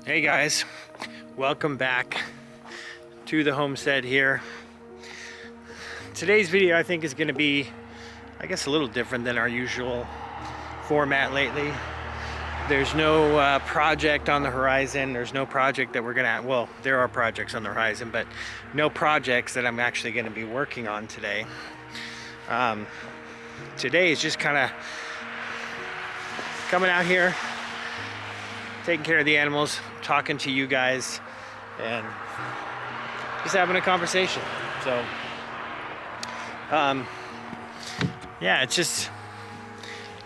Hey guys, welcome back to the homestead here. Today's video I think is going to be, I guess, a little different than our usual format lately. There's no project on the horizon. There's no project that we're gonna, well, there are projects on the horizon, but no projects that I'm actually going to be working on today. Today is just kind of coming out here, taking care of the animals, talking to you guys, and just having a conversation. So yeah, it's just,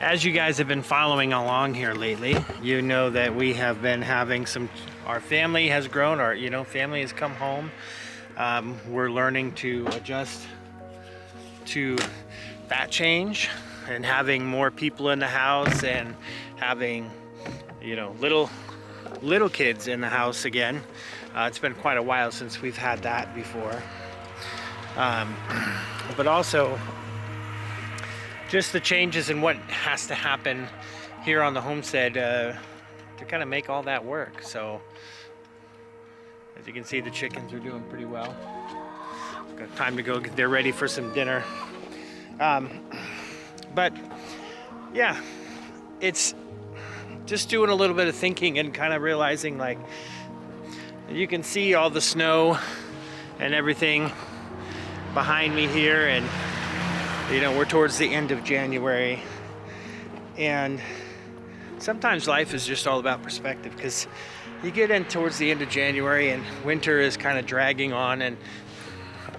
as you guys have been following along here lately, you know that we have been having our family has grown, our family has come home. We're learning to adjust to that change and having more people in the house and having little kids in the house again. It's been quite a while since we've had that before. But also just the changes in what has to happen here on the homestead to kind of make all that work. So as you can see, the chickens are doing pretty well. Got time to go, they're ready for some dinner. But yeah, it's just doing a little bit of thinking and kind of realizing, like, you can see all the snow and everything behind me here, and we're towards the end of January, and sometimes life is just all about perspective, because you get in towards the end of January and winter is kind of dragging on, and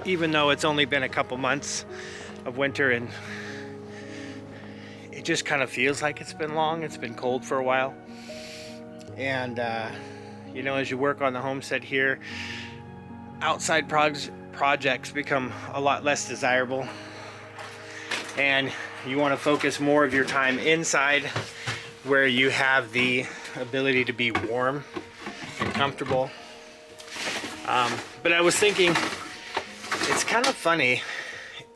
even though it's only been a couple months of winter, and it just kind of feels like it's been long. It's been cold for a while. And as you work on the homestead here, outside projects become a lot less desirable, and you want to focus more of your time inside, where you have the ability to be warm and comfortable. But I was thinking, it's kind of funny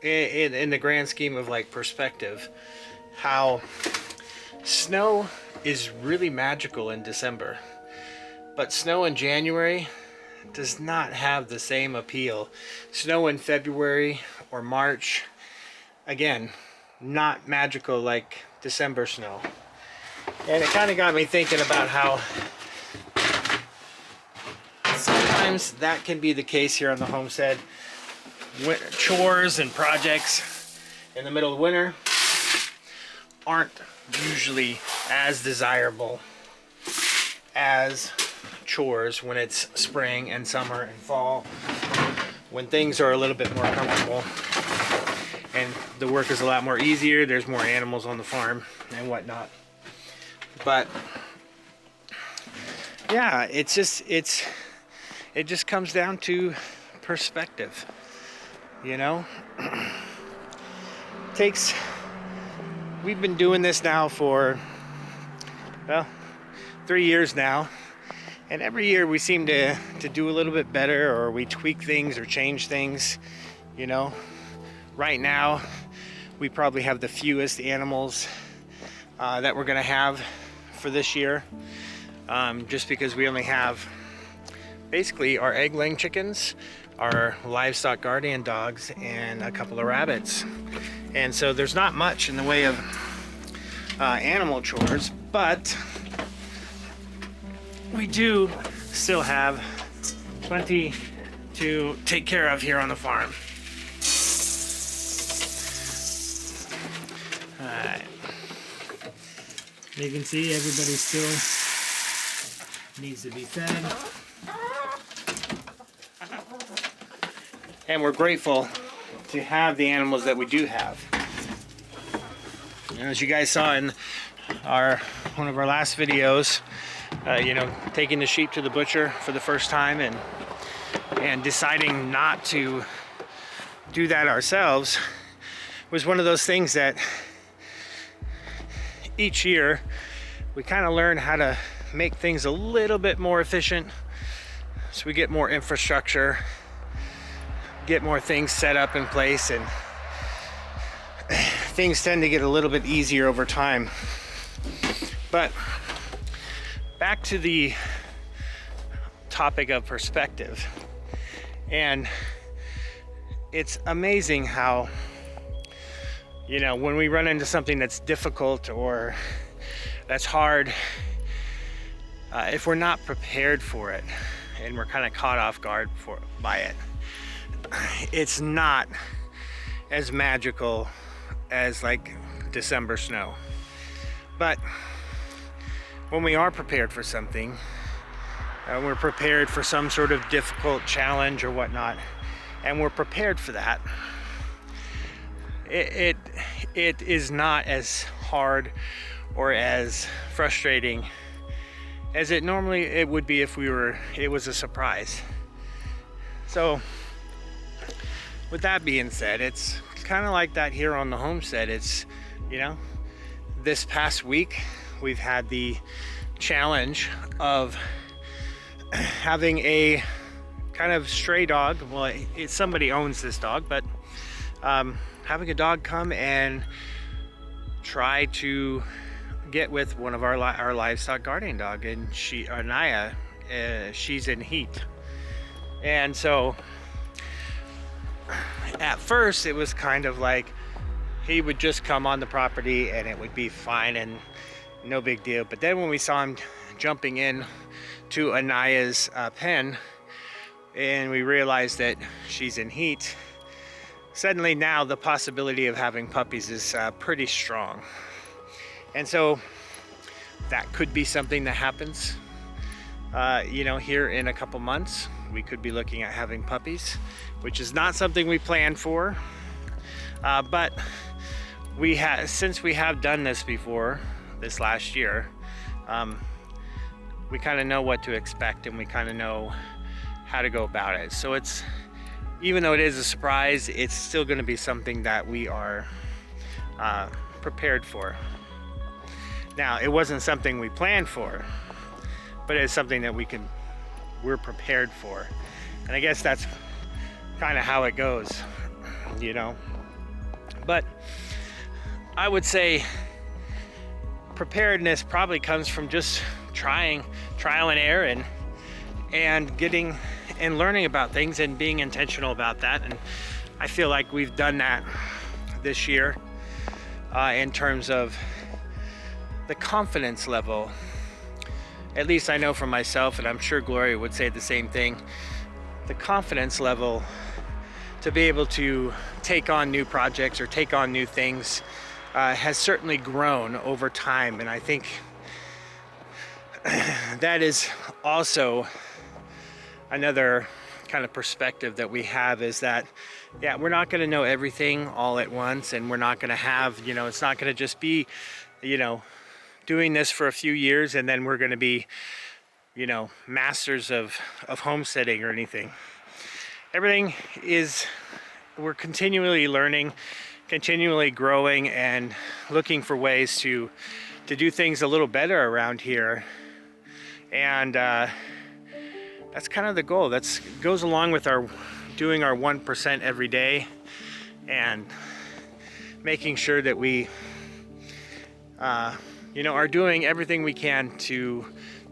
in the grand scheme of, like, perspective, how snow is really magical in December, but snow in January does not have the same appeal. Snow in February or March, again, not magical like December snow. And it kind of got me thinking about how sometimes that can be the case here on the homestead. Winter chores and projects in the middle of winter aren't usually as desirable as chores when it's spring and summer and fall, when things are a little bit more comfortable and the work is a lot more easier. There's more animals on the farm and whatnot. But yeah, it just comes down to perspective. We've been doing this now for, well, 3 years now, and every year we seem to do a little bit better, or we tweak things or change things. Right now we probably have the fewest animals that we're gonna have for this year, just because we only have basically our egg-laying chickens, our livestock guardian dogs, and a couple of rabbits. And so there's not much in the way of animal chores, but we do still have plenty to take care of here on the farm. Alright. You can see everybody still needs to be fed. And we're grateful to have the animals that we do have. As you guys saw in one of our last videos, taking the sheep to the butcher for the first time and deciding not to do that ourselves was one of those things that each year we kind of learn how to make things a little bit more efficient, so we get more infrastructure, get more things set up in place, and things tend to get a little bit easier over time. But back to the topic of perspective. And it's amazing how, when we run into something that's difficult or that's hard, if we're not prepared for it and we're kind of caught off guard by it, it's not as magical as like December snow. But when we are prepared for something, we're prepared for some sort of difficult challenge or whatnot, and we're prepared for that, it is not as hard or as frustrating as it would be if it was a surprise. So with that being said, it's kind of like that here on the homestead. It's, this past week we've had the challenge of having a kind of stray dog. Well, somebody owns this dog, but having a dog come and try to get with one of our livestock guardian dog, and Naya, she's in heat. And so at first it was kind of like he would just come on the property and it would be fine and no big deal. But then when we saw him jumping in to Anaya's pen, and we realized that she's in heat, suddenly now the possibility of having puppies is pretty strong. And so that could be something that happens, here in a couple months. We could be looking at having puppies, which is not something we planned for. But since we have done this before, this last year, we kind of know what to expect and we kind of know how to go about it. So even though it is a surprise, it's still going to be something that we are prepared for. Now, it wasn't something we planned for, but it's something that we're prepared for. And I guess that's kind of how it goes, But I would say preparedness probably comes from just trial and error and getting and learning about things and being intentional about that. And I feel like we've done that this year in terms of the confidence level. At least I know for myself, and I'm sure Gloria would say the same thing, the confidence level to be able to take on new projects or take on new things has certainly grown over time. And I think that is also another kind of perspective that we have, is that, we're not going to know everything all at once, and we're not going to have, it's not going to just be, doing this for a few years and then we're going to be, masters of homesteading or anything. We're continually learning, continually growing, and looking for ways to do things a little better around here. And that's kind of the goal. That goes along with doing our 1% every day and making sure that we are doing everything we can to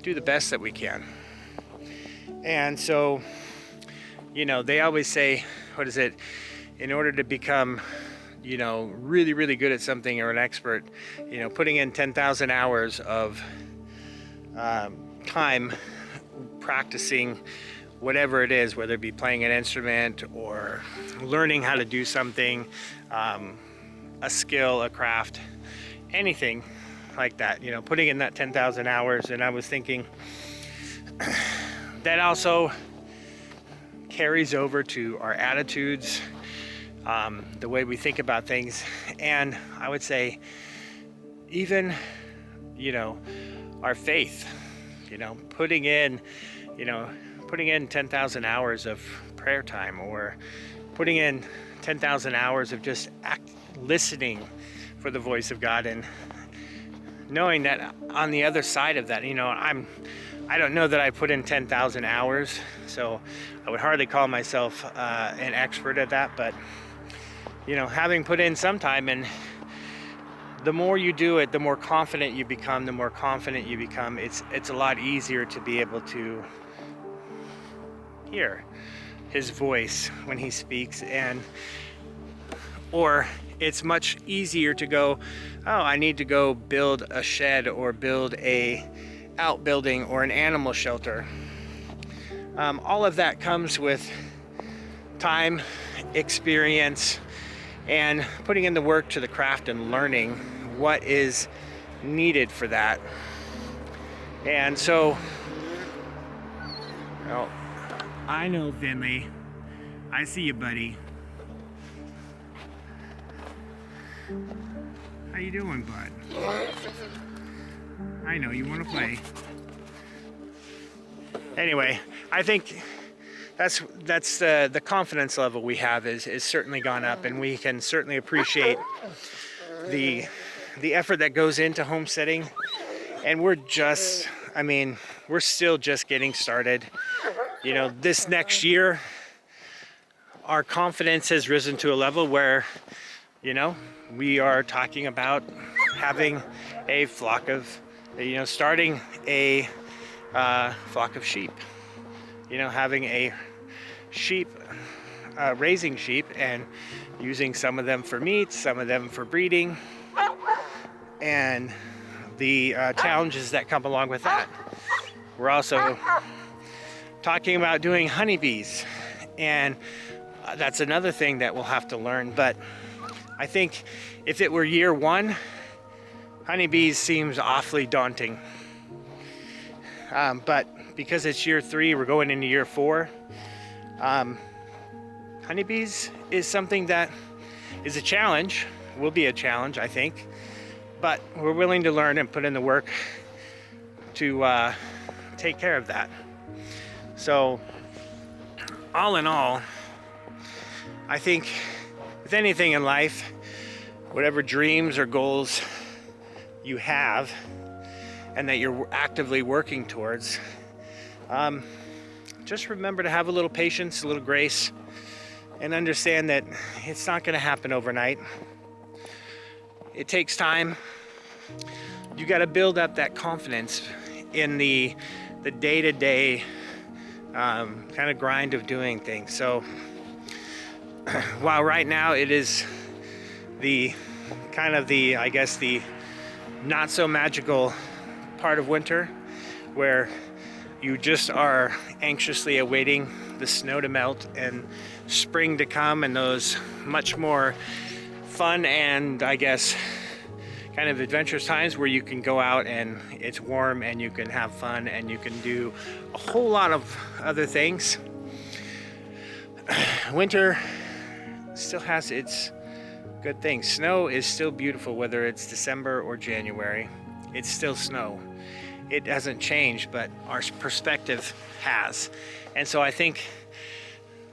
do the best that we can. And so, they always say, what is it? In order to become, really, really good at something or an expert, putting in 10,000 hours of time practicing whatever it is, whether it be playing an instrument or learning how to do something, a skill, a craft, anything like that, putting in that 10,000 hours. And I was thinking that also carries over to our attitudes, the way we think about things. And I would say even, our faith, putting in 10,000 hours of prayer time, or putting in 10,000 hours of just listening for the voice of God, and knowing that on the other side of that, I don't know that I put in 10,000 hours, so I would hardly call myself an expert at that, but having put in some time, and the more you do it, the more confident you become. It's a lot easier to be able to hear his voice when he speaks, or it's much easier to go, oh, I need to go build a shed or build a outbuilding or an animal shelter. All of that comes with time, experience, and putting in the work to the craft and learning what is needed for that. And so, well, I know, Finley. I see you, buddy. How you doing, bud? I know you want to play. Anyway, I think that's the confidence level we have is certainly gone up, and we can certainly appreciate the effort that goes into homesteading. And we're still just getting started. You know, this next year, our confidence has risen to a level where, you know, we are talking about having a flock of, starting a flock of sheep. You know, having a sheep, raising sheep and using some of them for meat, some of them for breeding, and the challenges that come along with that. We're also talking about doing honeybees, and that's another thing that we'll have to learn. But I think if it were year one, honeybees seems awfully daunting. But because it's year 3, we're going into year 4. Honeybees is something that is a challenge, will be a challenge, I think. But we're willing to learn and put in the work to take care of that. So, all in all, I think with anything in life, whatever dreams or goals you have and that you're actively working towards, just remember to have a little patience, a little grace, and understand that it's not going to happen overnight. It takes time. You got to build up that confidence in the day-to-day kind of grind of doing things. So while right now it is the I guess the not so magical part of winter, where you just are anxiously awaiting the snow to melt and spring to come, and those much more fun and I guess kind of adventurous times where you can go out and it's warm and you can have fun and you can do a whole lot of other things. Winter still has its good things. Snow is still beautiful, whether it's December or January. It's still snow. It hasn't changed, but our perspective has. And so I think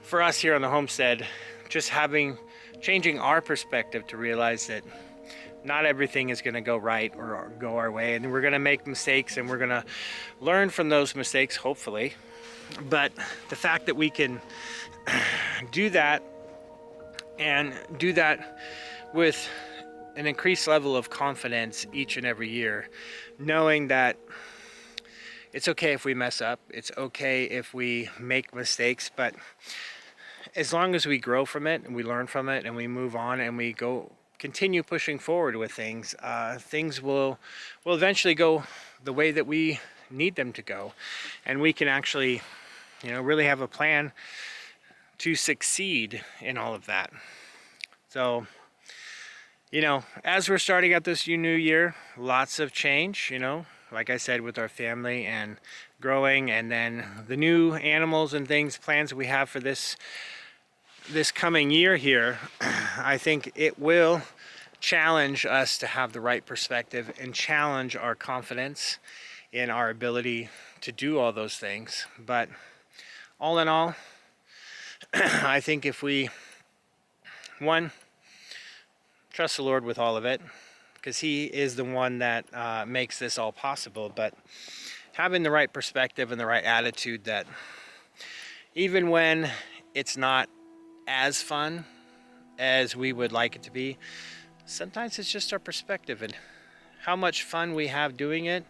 for us here on the homestead, just changing our perspective to realize that not everything is going to go right or go our way, and we're going to make mistakes, and we're going to learn from those mistakes, hopefully. But the fact that we can do that, and do that with an increased level of confidence each and every year, knowing that it's okay if we mess up, it's okay if we make mistakes, but as long as we grow from it and we learn from it and we move on and we continue pushing forward with things, things will eventually go the way that we need them to go, and we can actually, really have a plan to succeed in all of that. So, as we're starting out this new year, lots of change, like I said, with our family and growing, and then the new animals and plans we have for this coming year here. I think it will challenge us to have the right perspective and challenge our confidence in our ability to do all those things. But all in all, I think if we, trust the Lord with all of it, because He is the one that makes this all possible, but having the right perspective and the right attitude, that even when it's not as fun as we would like it to be, sometimes it's just our perspective, and how much fun we have doing it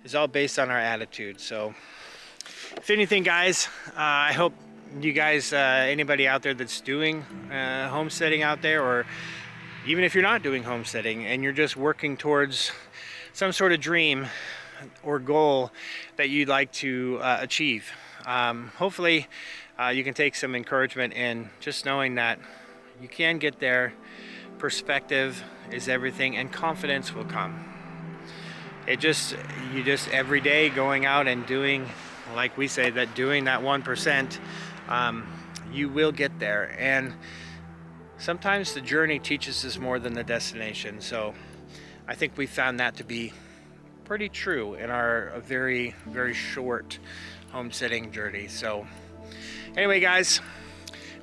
is all based on our attitude. So If anything, guys, I hope you guys, anybody out there that's doing homesteading out there, or even if you're not doing homesteading and you're just working towards some sort of dream or goal that you'd like to achieve, hopefully you can take some encouragement in just knowing that you can get there. Perspective is everything, and confidence will come. You just every day going out and doing, like we say, that doing that 1%, you will get there. And sometimes the journey teaches us more than the destination. So I think we found that to be pretty true in our very, very short homesteading journey. So anyway, guys,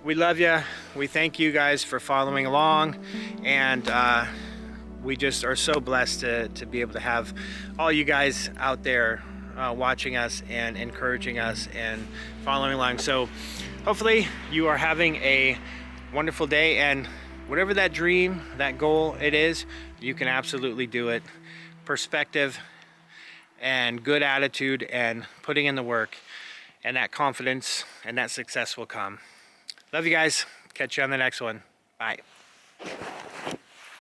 we love you. We thank you guys for following along, and we just are so blessed to be able to have all you guys out there watching us and encouraging us and following along. So hopefully you are having a wonderful day, and whatever that dream, that goal it is, you can absolutely do it. Perspective and good attitude and putting in the work, and that confidence and that success will come. Love you guys. Catch you on the next one. Bye.